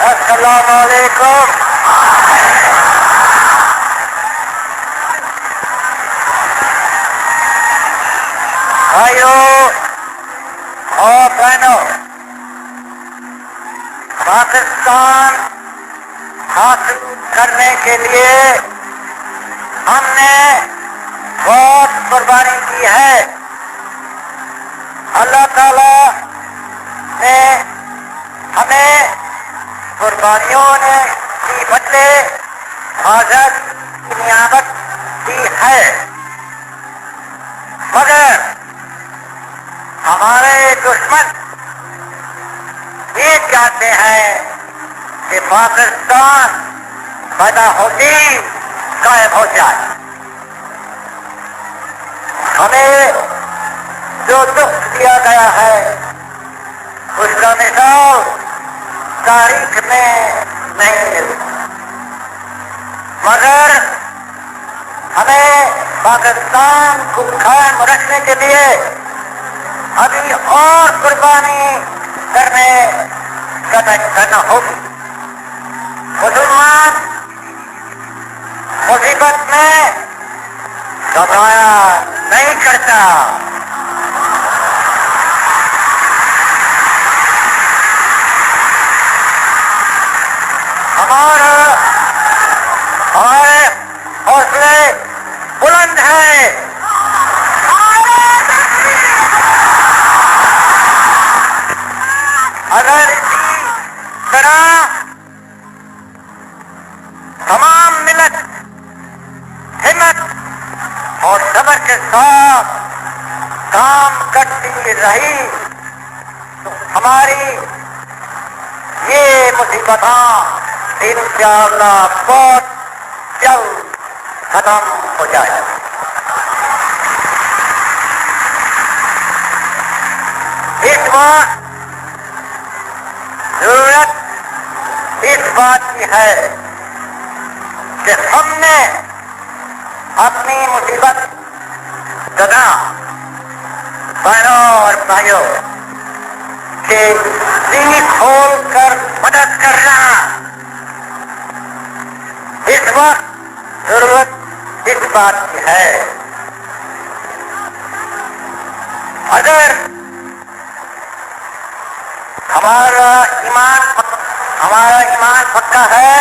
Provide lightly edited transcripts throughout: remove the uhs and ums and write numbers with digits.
السلام علیکم۔ بھائیوں اور بہنوں، پاکستان حاصل کرنے کے لیے ہم نے بہت قربانی کی ہے۔ اللہ تعالیٰ نے ہمیں قربانیوں نے کی بدلے آزاد کی نعمت دی ہے، مگر ہمارے دشمن یہ چاہتے ہیں کہ پاکستان پیدا ہوتی قائم ہو جائے۔ ہمیں جو دکھ دیا گیا ہے اس کا مثال تاریخ میں نہیں ملتا، مگر ہمیں پاکستان کو قائم رکھنے کے لیے ابھی اور قربانی کرنا ہوگی۔ مسلمان مصیبت میں گھبرایا نہیں کرتا۔ ہمارے حوصلے بلند ہیں۔ اگر اسی طرح تمام ملت ہمت اور صبر کے ساتھ کام کرتی رہی تو ہماری یہ مصیبتاں انشاءاللہ بہت جلد ختم ہو جائے۔ اس وقت ضرورت اس بات کی ہے کہ ہم نے اپنی مصیبت زدہ بہنوں اور بھائیوں کے دل کھول کر مدد کرنا۔ اس وقت ضرورت اس بات کی ہے، اگر ہمارا ایمان پکا ہے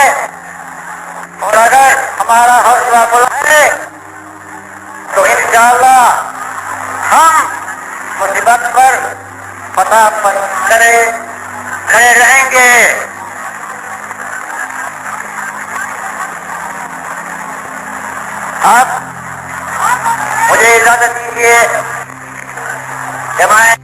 اور اگر ہمارا حوصلہ بلند ہے تو انشاءاللہ ہم مصیبت پر فتح کھڑے رہیں گے۔ اب مجھے اجازت دیجیے کہ میں